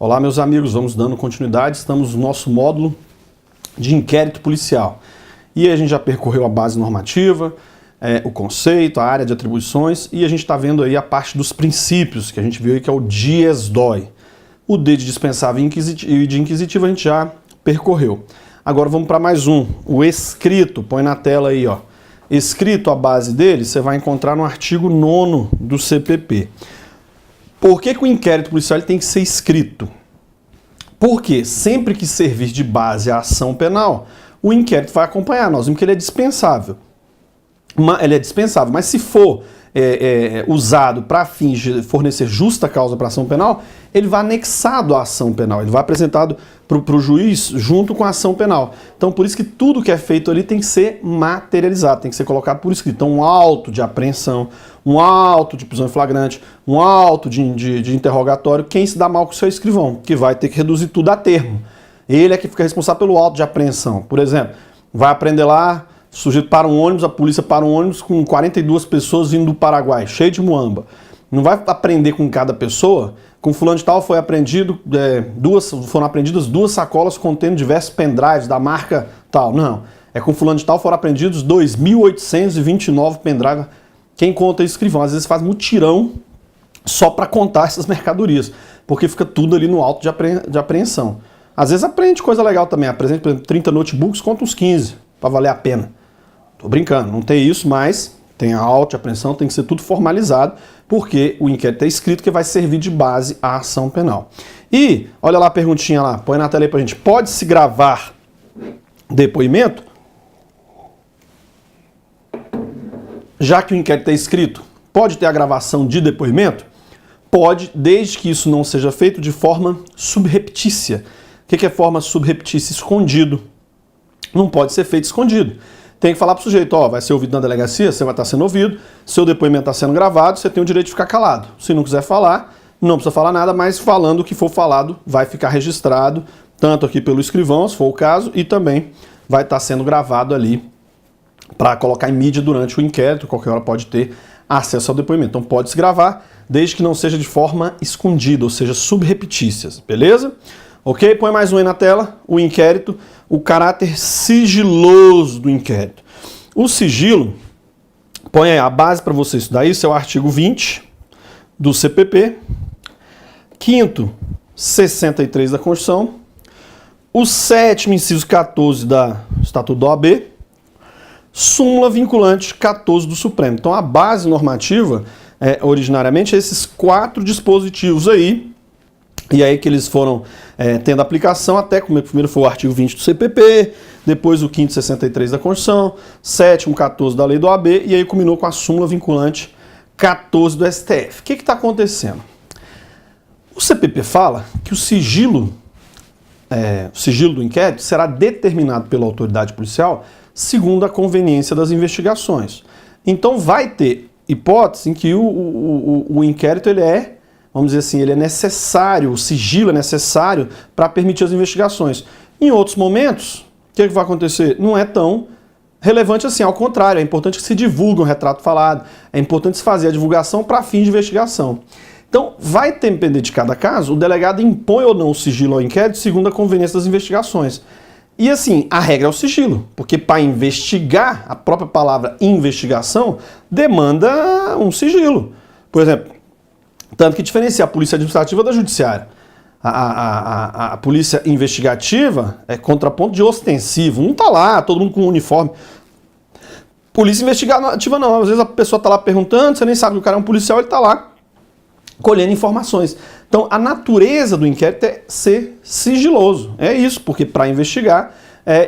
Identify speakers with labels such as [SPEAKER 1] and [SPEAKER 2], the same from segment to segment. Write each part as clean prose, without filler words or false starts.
[SPEAKER 1] Olá, meus amigos, vamos dando continuidade, estamos no nosso módulo de inquérito policial. E a gente já percorreu a base normativa, o conceito, a área de atribuições, e a gente está vendo aí a parte dos princípios, que a gente viu aí que é o dies doi. O D de dispensável e de inquisitivo a gente já percorreu. Agora vamos para mais um, o escrito, põe na tela aí, ó. Escrito, a base dele, você vai encontrar no artigo 9º do CPP. Por que o inquérito policial ele tem que ser escrito? Porque sempre que servir de base à ação penal, o inquérito vai acompanhar. Nós vimos que ele é dispensável. Mas se for usado para fins de fornecer justa causa para ação penal, ele vai anexado à ação penal, ele vai apresentado para o juiz junto com a ação penal. Então, por isso que tudo que é feito ali tem que ser materializado, tem que ser colocado por escrito. Então, um auto de apreensão, um auto de prisão em flagrante, um auto de interrogatório, quem se dá mal com o seu escrivão, que vai ter que reduzir tudo a termo. Ele é que fica responsável pelo auto de apreensão. Por exemplo, vai apreender lá, o sujeito para um ônibus, a polícia para um ônibus com 42 pessoas vindo do Paraguai, cheio de muamba. Não vai aprender com cada pessoa. Com fulano de tal foi apreendido, foram apreendidas 2 sacolas contendo diversos pendrives da marca tal. Não, com fulano de tal foram apreendidos 2.829 pendrives. Quem conta é o escrivão. Às vezes faz mutirão só para contar essas mercadorias, porque fica tudo ali no auto de apreensão. Às vezes aprende coisa legal também. Apresenta, por exemplo, 30 notebooks, conta uns 15, para valer a pena. Tô brincando, não tem isso, mas tem a auto de apreensão, tem que ser tudo formalizado, porque o inquérito é escrito que vai servir de base à ação penal. E, olha lá a perguntinha lá, põe na tela aí pra gente. Pode-se gravar depoimento? Já que o inquérito é escrito, pode ter a gravação de depoimento? Pode, desde que isso não seja feito de forma subreptícia. O que é forma subreptícia? Escondido. Não pode ser feito escondido. Tem que falar para o sujeito, ó, vai ser ouvido na delegacia, você vai estar sendo ouvido, seu depoimento está sendo gravado, você tem o direito de ficar calado. Se não quiser falar, não precisa falar nada, mas falando o que for falado vai ficar registrado, tanto aqui pelo escrivão, se for o caso, e também vai estar sendo gravado ali para colocar em mídia durante o inquérito, qualquer hora pode ter acesso ao depoimento. Então pode se gravar, desde que não seja de forma escondida, ou seja, subreptícias, beleza? Ok? Põe mais um aí na tela, o inquérito, o caráter sigiloso do inquérito. O sigilo, põe aí a base para você estudar isso, é o artigo 20 do CPP, 5º, 63 da Constituição, o 7º, inciso 14 do Estatuto da OAB, súmula vinculante 14 do Supremo. Então a base normativa, originariamente, esses 4 dispositivos aí, e aí que eles foram tendo aplicação até, como primeiro foi o artigo 20 do CPP, depois o 5º 63 da Constituição, 7º 14 da Lei do OAB, e aí culminou com a súmula vinculante 14 do STF. O que está acontecendo? O CPP fala que o sigilo do inquérito será determinado pela autoridade policial segundo a conveniência das investigações. Então vai ter hipótese em que o inquérito vamos dizer assim, ele é necessário, o sigilo é necessário para permitir as investigações. Em outros momentos, o que vai acontecer? Não é tão relevante assim, ao contrário, é importante que se divulgue um retrato falado, é importante se fazer a divulgação para fins de investigação. Então, vai depender de cada caso, o delegado impõe ou não o sigilo ao inquérito segundo a conveniência das investigações. E assim, a regra é o sigilo, porque para investigar, a própria palavra investigação demanda um sigilo. Por exemplo, tanto que diferencia a polícia administrativa da judiciária. A polícia investigativa é contraponto de ostensivo. Um tá lá, todo mundo com uniforme. Polícia investigativa não. Às vezes a pessoa tá lá perguntando, você nem sabe que o cara é um policial, ele tá lá colhendo informações. Então a natureza do inquérito é ser sigiloso. É isso, porque para investigar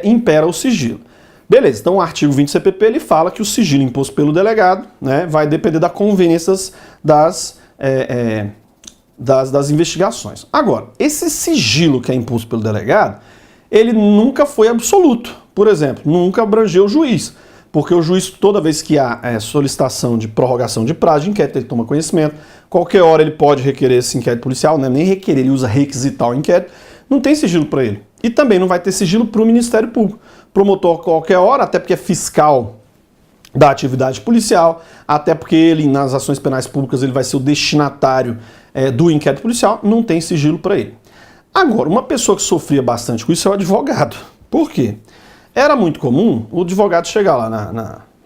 [SPEAKER 1] impera o sigilo. Beleza, então o artigo 20 do CPP ele fala que o sigilo imposto pelo delegado, né, vai depender da conveniência das investigações. Agora, esse sigilo que é imposto pelo delegado, ele nunca foi absoluto. Por exemplo, nunca abrangeu o juiz, porque o juiz, toda vez que há solicitação de prorrogação de prazo de inquérito, ele toma conhecimento, qualquer hora ele pode requerer esse inquérito policial, né? Nem requerer, ele usa requisitar o inquérito, não tem sigilo para ele. E também não vai ter sigilo para o Ministério Público. Promotor, qualquer hora, até porque é fiscal da atividade policial, até porque ele, nas ações penais públicas, ele vai ser o destinatário do inquérito policial, não tem sigilo para ele. Agora, uma pessoa que sofria bastante com isso é o advogado. Por quê? Era muito comum o advogado chegar lá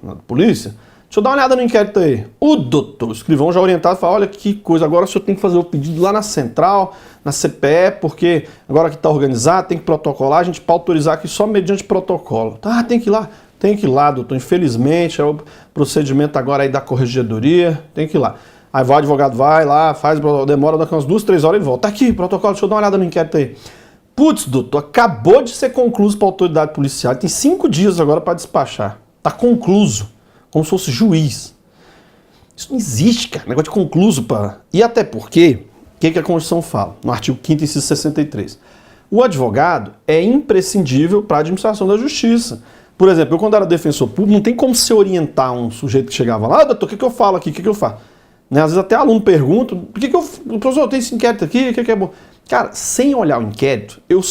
[SPEAKER 1] na polícia, deixa eu dar uma olhada no inquérito aí. O doutor, o escrivão já orientado, fala, olha que coisa, agora o senhor tem que fazer o pedido lá na central, na CPE, porque agora que está organizado, tem que protocolar, a gente para autorizar aqui só mediante protocolo. Tá, tem que ir lá. Tem que ir lá, doutor, infelizmente, é o procedimento agora aí da corregedoria, tem que ir lá. Aí o advogado vai lá, faz, demora umas 2, 3 horas e ele volta. Tá aqui, protocolo, deixa eu dar uma olhada no inquérito aí. Putz, doutor, acabou de ser concluído para a autoridade policial, tem 5 dias agora para despachar. Tá concluso, como se fosse juiz. Isso não existe, cara, negócio de concluso. E até porque, o que a Constituição fala? No artigo 5º, inciso 63. O advogado é imprescindível para a administração da justiça. Por exemplo, eu quando era defensor público, não tem como se orientar um sujeito que chegava lá, doutor, o que eu falo aqui, o que eu faço? Né? Às vezes até aluno pergunta, professor, tem esse inquérito aqui, o que é bom? Cara, sem olhar o inquérito, eu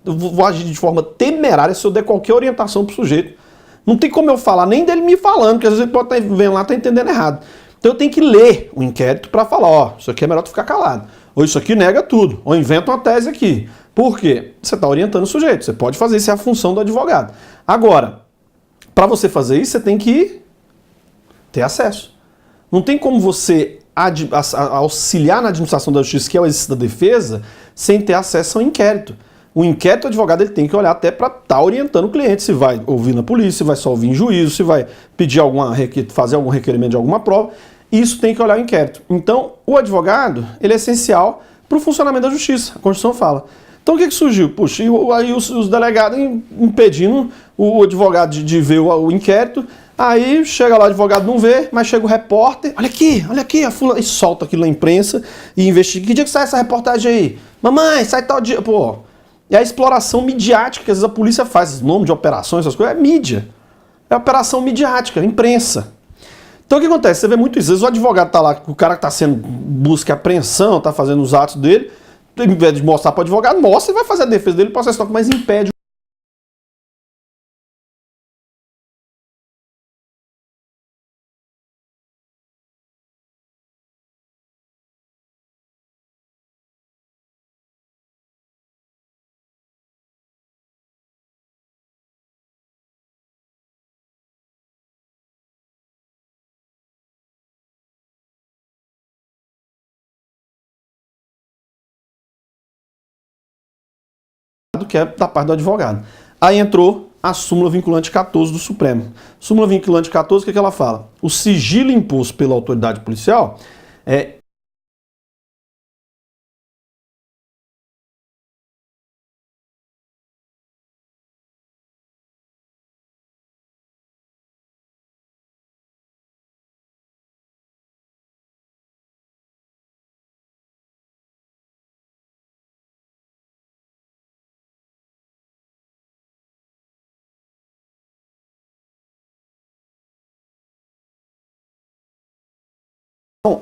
[SPEAKER 1] vou agir de forma temerária se eu der qualquer orientação pro sujeito. Não tem como eu falar, nem dele me falando, porque às vezes ele pode estar vendo lá, tá entendendo errado. Então eu tenho que ler o inquérito para falar, ó, isso aqui é melhor tu ficar calado. Ou isso aqui nega tudo, ou inventa uma tese aqui. Por quê? Você está orientando o sujeito, você pode fazer isso, é a função do advogado. Agora, para você fazer isso, você tem que ter acesso. Não tem como você auxiliar na administração da justiça, que é o exercício da defesa, sem ter acesso ao inquérito. O inquérito, o advogado ele tem que olhar até para estar orientando o cliente, se vai ouvir na polícia, se vai só ouvir em juízo, se vai pedir fazer algum requerimento de alguma prova. Isso tem que olhar o inquérito. Então, o advogado, ele é essencial para o funcionamento da justiça. A Constituição fala. Então, o que surgiu? Puxa, aí os delegados impedindo o advogado de ver o inquérito. Aí chega lá, o advogado não vê, mas chega o repórter, olha aqui, a fulana, e solta aquilo na imprensa e investiga. Que dia que sai essa reportagem aí? Mamãe, sai tal dia. Pô, e a exploração midiática que às vezes a polícia faz, nome de operações, essas coisas, é mídia. É operação midiática, imprensa. Então o que acontece? Você vê muitas vezes o advogado tá lá, o cara que está sendo busca e apreensão, está fazendo os atos dele, em vez de mostrar para o advogado, mostra e vai fazer a defesa dele, processo, mas impede. Que é da parte do advogado. Aí entrou a súmula vinculante 14 do Supremo. Súmula vinculante 14, o que ela fala? O sigilo imposto pela autoridade policial é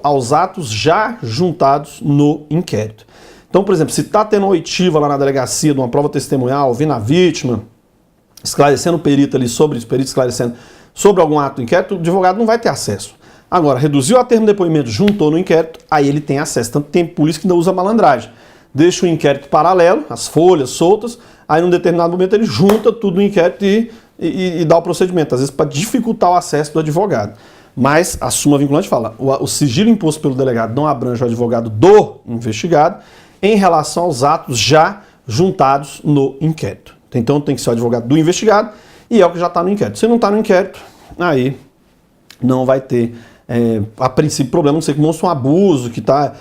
[SPEAKER 1] aos atos já juntados no inquérito. Então, por exemplo, se está tendo uma oitiva lá na delegacia de uma prova testemunhal, ouvindo a vítima, esclarecendo o perito ali sobre isso, perito esclarecendo sobre algum ato do inquérito, o advogado não vai ter acesso. Agora, reduziu a termo de depoimento, juntou no inquérito, aí ele tem acesso. Tanto tem polícia que ainda usa malandragem. Deixa o inquérito paralelo, as folhas soltas, aí num determinado momento ele junta tudo no inquérito e dá o procedimento, às vezes para dificultar o acesso do advogado. Mas a súmula vinculante fala, o sigilo imposto pelo delegado não abrange o advogado do investigado em relação aos atos já juntados no inquérito. Então tem que ser o advogado do investigado e é o que já está no inquérito. Se não está no inquérito, aí não vai ter, a princípio, problema, não sei que mostra um abuso que está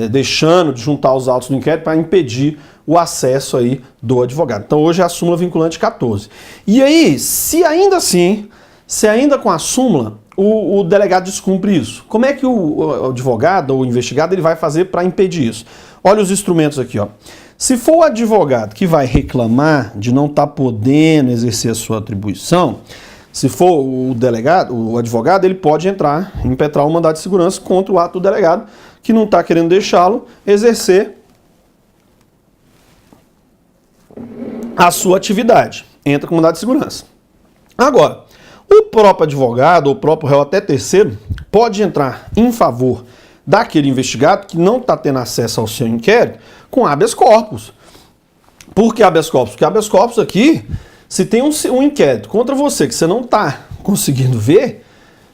[SPEAKER 1] deixando de juntar os autos no inquérito para impedir o acesso aí do advogado. Então hoje é a súmula vinculante 14. E aí, se ainda assim, com a súmula, o delegado descumpre isso, como é que o advogado ou o investigado ele vai fazer para impedir isso? Olha os instrumentos aqui, ó. Se for o advogado que vai reclamar de não estar podendo exercer a sua atribuição, se for o delegado, o advogado, ele pode entrar, impetrar um mandado de segurança contra o ato do delegado que não está querendo deixá-lo exercer a sua atividade. Entra com mandado de segurança. Agora, o próprio advogado, ou o próprio réu, até terceiro, pode entrar em favor daquele investigado que não está tendo acesso ao seu inquérito com habeas corpus. Por que habeas corpus? Porque habeas corpus aqui, se tem um inquérito contra você que você não está conseguindo ver,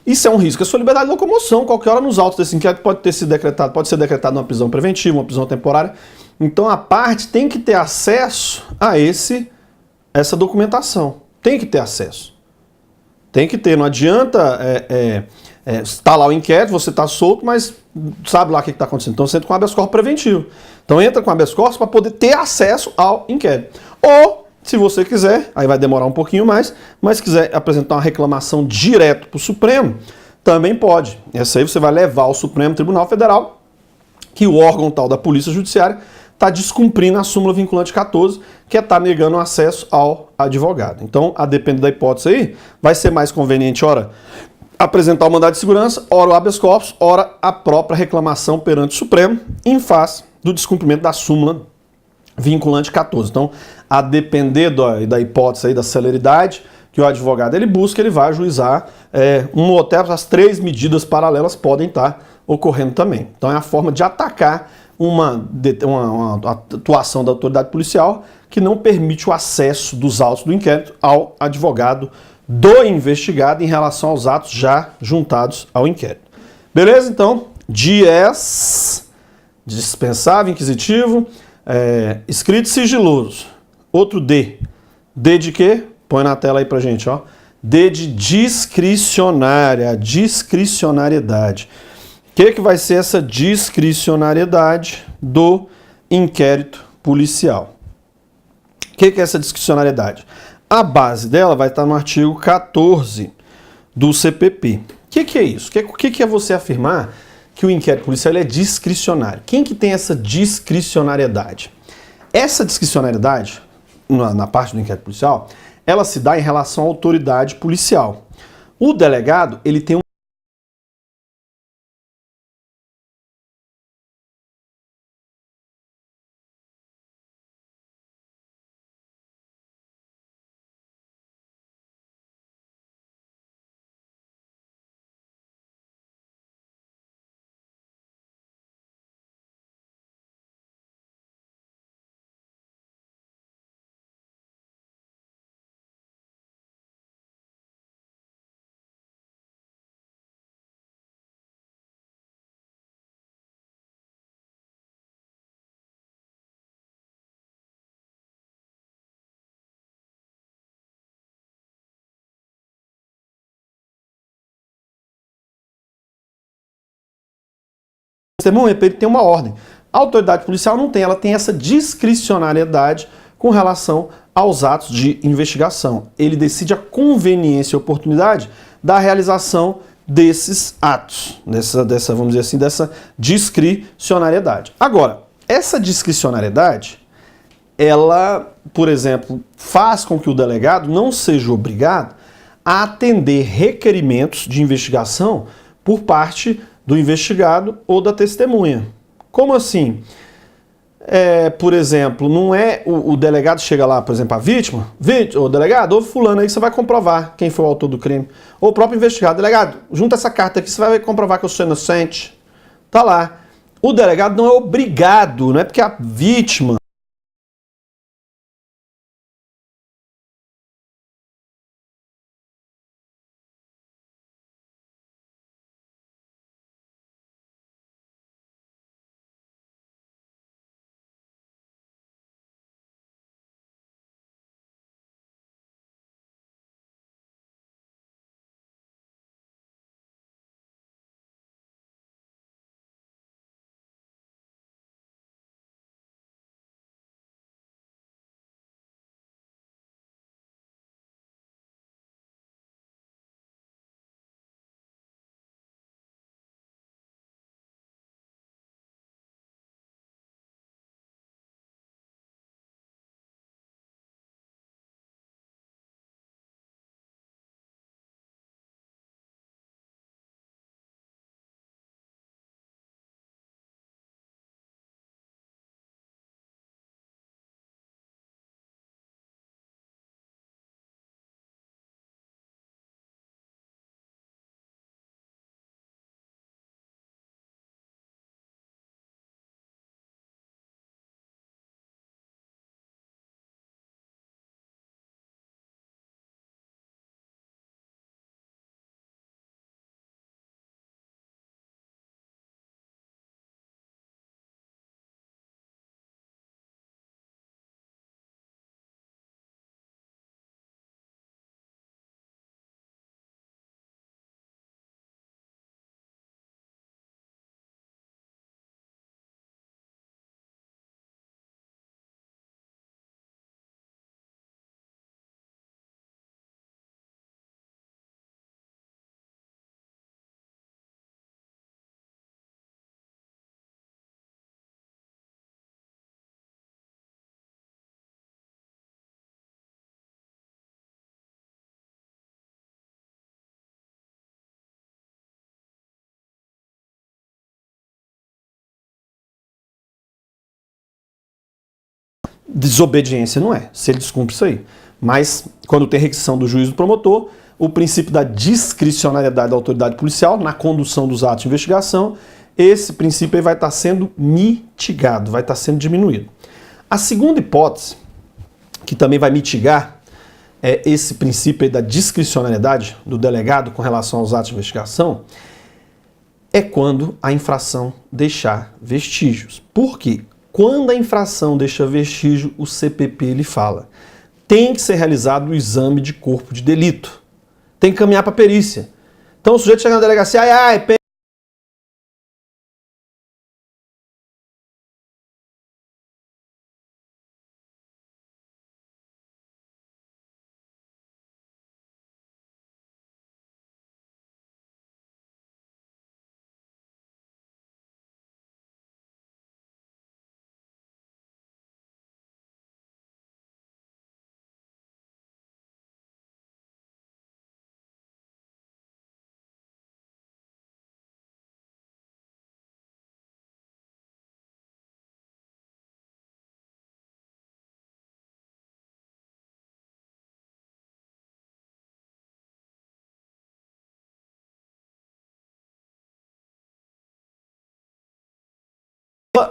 [SPEAKER 1] isso é um risco. A sua liberdade de locomoção, qualquer hora nos autos desse inquérito pode ser decretado uma prisão preventiva, uma prisão temporária. Então a parte tem que ter acesso a essa documentação. Tem que ter acesso. Tem que ter. Não adianta estar lá o inquérito, você está solto, mas sabe lá o que está acontecendo. Então você entra com habeas corpus preventivo. Então entra com habeas corpus para poder ter acesso ao inquérito. Ou, se você quiser, aí vai demorar um pouquinho mais, mas quiser apresentar uma reclamação direto para o Supremo, também pode. Essa aí você vai levar ao Supremo Tribunal Federal, que o órgão tal da Polícia Judiciária está descumprindo a súmula vinculante 14, que é estar negando acesso ao advogado. Então, a depender da hipótese aí, vai ser mais conveniente, ora, apresentar o mandado de segurança, ora o habeas corpus, ora a própria reclamação perante o Supremo, em face do descumprimento da súmula vinculante 14. Então, a depender da hipótese aí, da celeridade que o advogado ele busca, ele vai ajuizar uma ou até as 3 medidas paralelas podem estar ocorrendo também. Então, é a forma de atacar uma atuação da autoridade policial que não permite o acesso dos autos do inquérito ao advogado do investigado em relação aos atos já juntados ao inquérito. Beleza? Então, dies, dispensável, inquisitivo, escrito sigiloso. Outro D. D de quê? Põe na tela aí pra gente, ó. D de discricionária, discricionariedade. O que vai ser essa discricionariedade do inquérito policial? O que é essa discricionariedade? A base dela vai estar no artigo 14 do CPP. O que é isso? O que é você afirmar que o inquérito policial é discricionário? Quem que tem essa discricionariedade? Essa discricionariedade, na parte do inquérito policial, ela se dá em relação à autoridade policial. O delegado, ele tem testemunha, ele tem uma ordem. A autoridade policial não tem, ela tem essa discricionariedade com relação aos atos de investigação. Ele decide a conveniência e oportunidade da realização desses atos, vamos dizer assim, dessa discricionariedade. Agora, essa discricionariedade, ela, por exemplo, faz com que o delegado não seja obrigado a atender requerimentos de investigação por parte do investigado ou da testemunha. Como assim? Por exemplo, não é o delegado chega lá, por exemplo, a vítima, o delegado, ou fulano aí que você vai comprovar quem foi o autor do crime. Ou o próprio investigado, delegado, junta essa carta aqui, você vai comprovar que eu sou inocente. Tá lá. O delegado não é obrigado, não é porque a vítima Desobediência não é, se ele descumpre isso aí. Mas, quando tem requisição do juiz do promotor, o princípio da discricionariedade da autoridade policial na condução dos atos de investigação, esse princípio aí vai estar sendo mitigado, vai estar sendo diminuído. A segunda hipótese, que também vai mitigar esse princípio aí da discricionariedade do delegado com relação aos atos de investigação, é quando a infração deixar vestígios. Por quê? Quando a infração deixa vestígio, o CPP ele fala: tem que ser realizado o exame de corpo de delito. Tem que caminhar para a perícia. Então o sujeito chega na delegacia,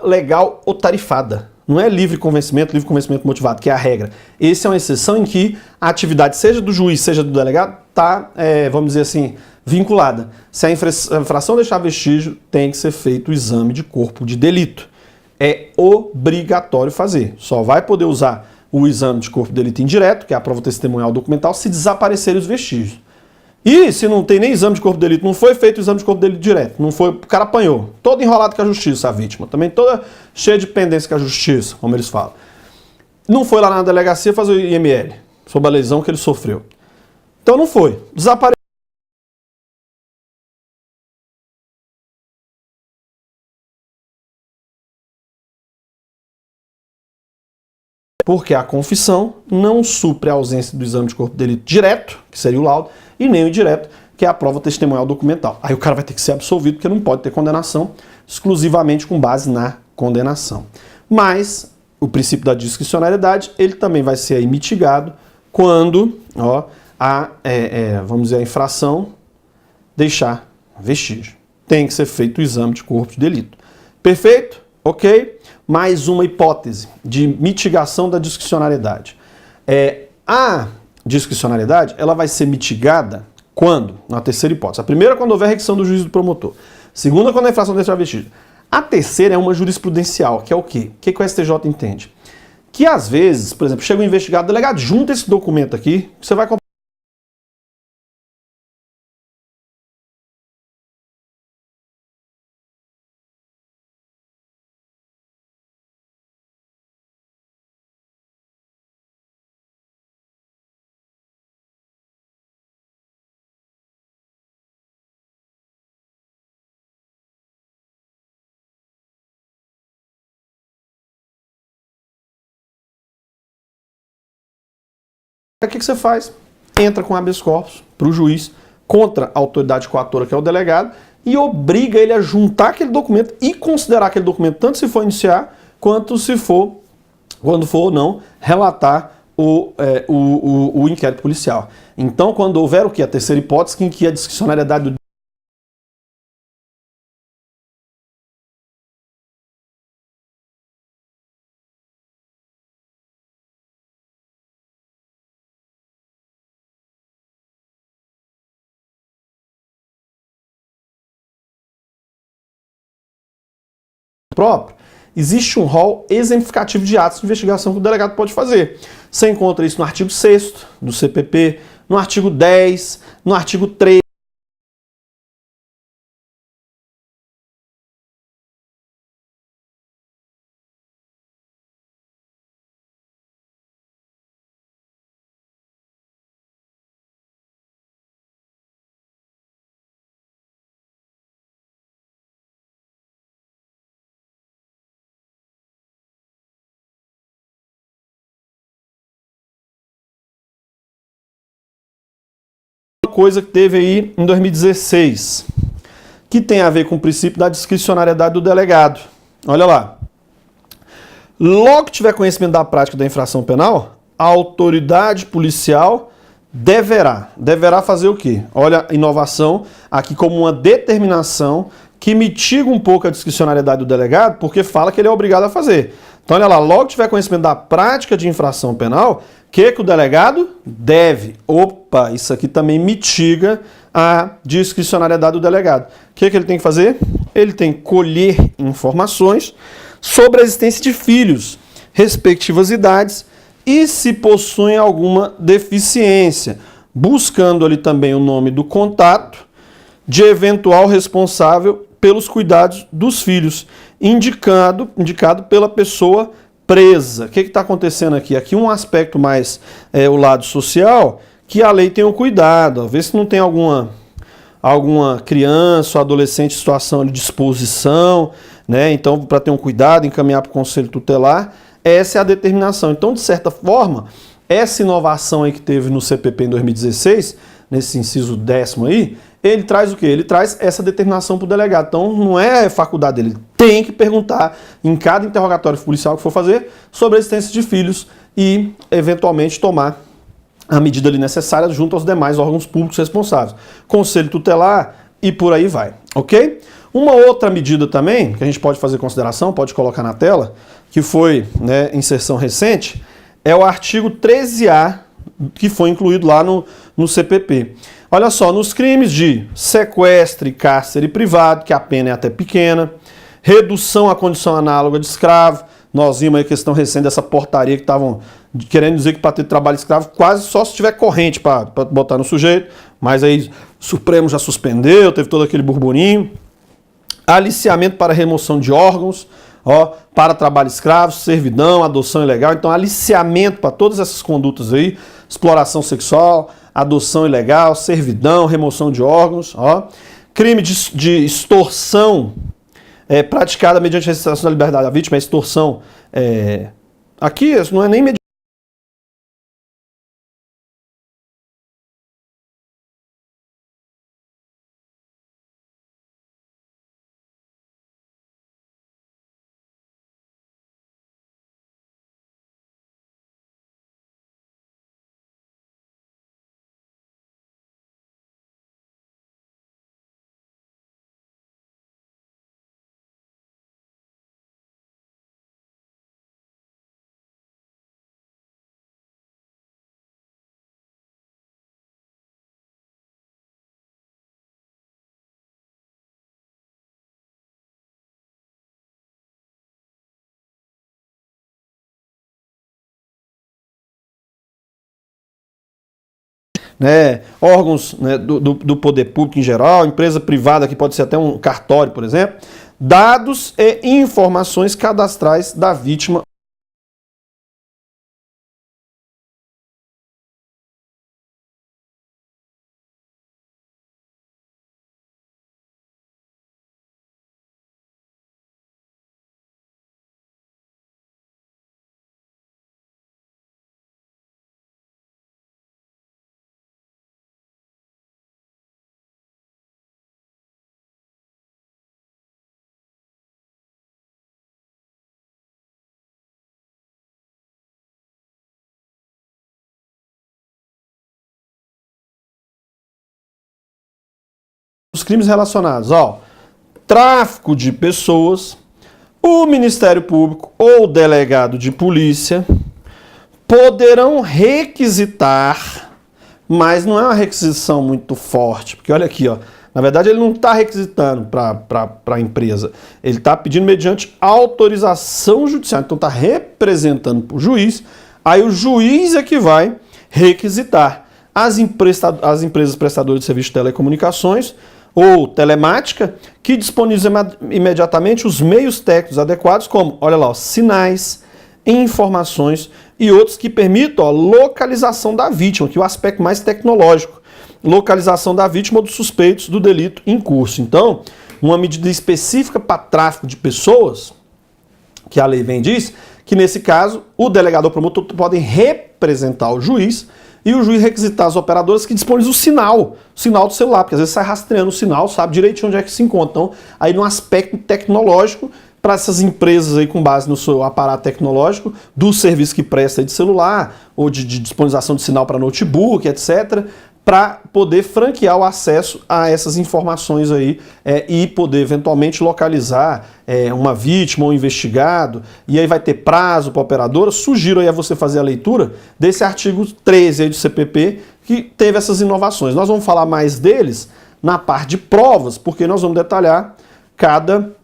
[SPEAKER 1] legal ou tarifada. Não é livre convencimento motivado, que é a regra. Essa é uma exceção em que a atividade, seja do juiz, seja do delegado, está, vamos dizer assim, vinculada. Se a infração deixar vestígio, tem que ser feito o exame de corpo de delito. É obrigatório fazer. Só vai poder usar o exame de corpo de delito indireto, que é a prova testemunhal documental, se desaparecerem os vestígios. E se não tem nem exame de corpo de delito, não foi feito o exame de corpo de delito direto, não foi, o cara apanhou, todo enrolado com a justiça, a vítima, também toda cheia de pendência com a justiça, como eles falam. Não foi lá na delegacia fazer o IML, sobre a lesão que ele sofreu. Então não foi, desapareceu. Porque a confissão não supre a ausência do exame de corpo de delito direto, que seria o laudo, e nem o indireto, que é a prova testemunhal documental. Aí o cara vai ter que ser absolvido, porque não pode ter condenação exclusivamente com base na condenação. Mas o princípio da discricionariedade, ele também vai ser aí mitigado quando vamos dizer, a infração deixar vestígio. Tem que ser feito o exame de corpo de delito. Perfeito? Ok? Mais uma hipótese de mitigação da discricionariedade. A discricionariedade, ela vai ser mitigada quando? Na terceira hipótese. A primeira, quando houver requisição do juiz do promotor. Segunda, quando a infração deixar vestígio. A terceira é uma jurisprudencial, que é o quê? O que o STJ entende? Que às vezes, por exemplo, chega um investigado, delegado, junta esse documento aqui, você vai o que você faz? Entra com habeas corpus para o juiz contra a autoridade coatora, que é o delegado, e obriga ele a juntar aquele documento e considerar aquele documento, tanto se for iniciar, quanto se for, quando for ou não, relatar o inquérito policial. Então, quando houver o que? A terceira hipótese, em que a discricionariedade do próprio, existe um rol exemplificativo de atos de investigação que o delegado pode fazer. Você encontra isso no artigo 6º do CPP, no artigo 10, no artigo 3. Coisa que teve aí em 2016, que tem a ver com o princípio da discricionariedade do delegado. Olha lá. Logo que tiver conhecimento da prática da infração penal, a autoridade policial deverá fazer o quê? Olha a inovação aqui como uma determinação que mitiga um pouco a discricionariedade do delegado, porque fala que ele é obrigado a fazer. Então, olha lá, logo que tiver conhecimento da prática de infração penal, o que o delegado deve? Opa, isso aqui também mitiga a discricionariedade do delegado. O que ele tem que fazer? Ele tem que colher informações sobre a existência de filhos, respectivas idades e se possuem alguma deficiência, buscando ali também o nome do contato de eventual responsável pelos cuidados dos filhos, indicado pela pessoa presa. O que está acontecendo aqui? Aqui um aspecto mais o lado social, que a lei tem um cuidado, ver se não tem alguma criança ou adolescente em situação de exposição, né? Então, para ter um cuidado, encaminhar para o conselho tutelar, essa é a determinação. Então, de certa forma, essa inovação aí que teve no CPP em 2016, nesse inciso 10º aí, ele traz o quê? Ele traz essa determinação para o delegado. Então, não é faculdade dele. Ele tem que perguntar em cada interrogatório policial que for fazer sobre a existência de filhos e, eventualmente, tomar a medida ali necessária junto aos demais órgãos públicos responsáveis. Conselho tutelar e por aí vai, ok? Uma outra medida também, que a gente pode fazer consideração, pode colocar na tela, que foi, né, inserção recente, é o artigo 13A, que foi incluído lá no CPP. Olha só, nos crimes de sequestro e cárcere privado, que a pena é até pequena, redução à condição análoga de escravo, nós vimos aí a questão recente dessa portaria que estavam querendo dizer que para ter trabalho escravo quase só se tiver corrente para botar no sujeito, mas aí o Supremo já suspendeu, teve todo aquele burburinho. Aliciamento para remoção de órgãos, para trabalho escravo, servidão, adoção ilegal. Então, aliciamento para todas essas condutas aí, exploração sexual, adoção ilegal, servidão, remoção de órgãos. Crime de extorsão praticada mediante restrição da liberdade da vítima, extorsão. Aqui não é nem mediante. Né, órgãos, né, do poder público em geral, empresa privada, que pode ser até um cartório, por exemplo, dados e informações cadastrais da vítima. Os crimes relacionados ao tráfico de pessoas, o Ministério Público ou o delegado de polícia poderão requisitar, mas não é uma requisição muito forte, porque olha aqui, na verdade ele não está requisitando para a empresa, ele está pedindo mediante autorização judicial, então está representando para o juiz, aí o juiz é que vai requisitar. As empresas prestadoras de serviço de telecomunicações ou telemática, que disponibilizam imediatamente os meios técnicos adequados, como, olha lá, sinais, informações e outros que permitam a localização da vítima, que é o aspecto mais tecnológico, localização da vítima ou dos suspeitos do delito em curso. Então, uma medida específica para tráfico de pessoas, que a lei vem e diz, que nesse caso, o delegado ou promotor podem representar o juiz e o juiz requisitar as operadoras que disponibilizam o sinal do celular, porque às vezes sai rastreando o sinal, sabe direitinho onde é que se encontra. Então, aí no aspecto tecnológico, para essas empresas aí com base no seu aparato tecnológico, do serviço que presta de celular, ou de disponibilização de sinal para notebook, etc., para poder franquear o acesso a essas informações aí e poder eventualmente localizar uma vítima ou um investigado, e aí vai ter prazo para a operadora. Sugiro aí a você fazer a leitura desse artigo 13 aí do CPP, que teve essas inovações. Nós vamos falar mais deles na parte de provas, porque nós vamos detalhar cada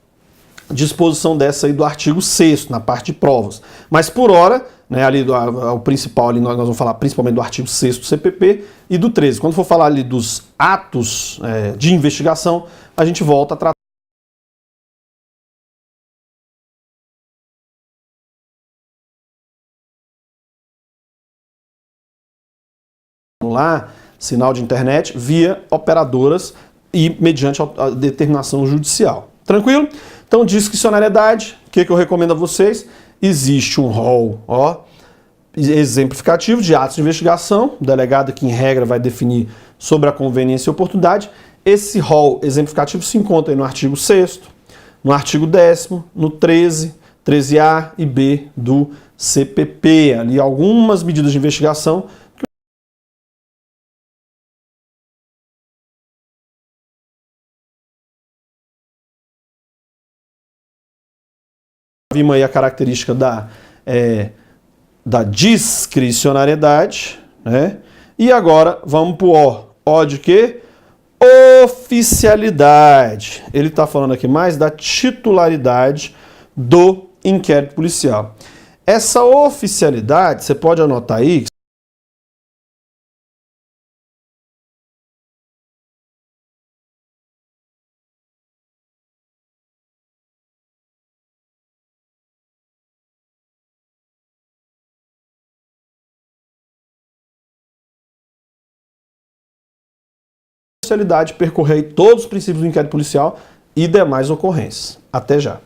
[SPEAKER 1] disposição dessa aí do artigo 6º, na parte de provas. Mas por hora, né, ali o principal, ali nós vamos falar principalmente do artigo 6º do CPP e do 13. Quando for falar ali dos atos de investigação, a gente volta a tratar lá, sinal de internet, via operadoras e mediante a determinação judicial. Tranquilo? Então, discricionariedade, o que eu recomendo a vocês? Existe um rol exemplificativo de atos de investigação, o delegado que em regra vai definir sobre a conveniência e oportunidade. Esse rol exemplificativo se encontra aí no artigo 6º, no artigo 10º, no 13, 13A e B do CPP. Ali algumas medidas de investigação vimos aí a característica da discricionariedade, né? E agora vamos para o O. O de quê? Oficialidade. Ele está falando aqui mais da titularidade do inquérito policial. Essa oficialidade, você pode anotar aí, percorrer todos os princípios do inquérito policial e demais ocorrências. Até já.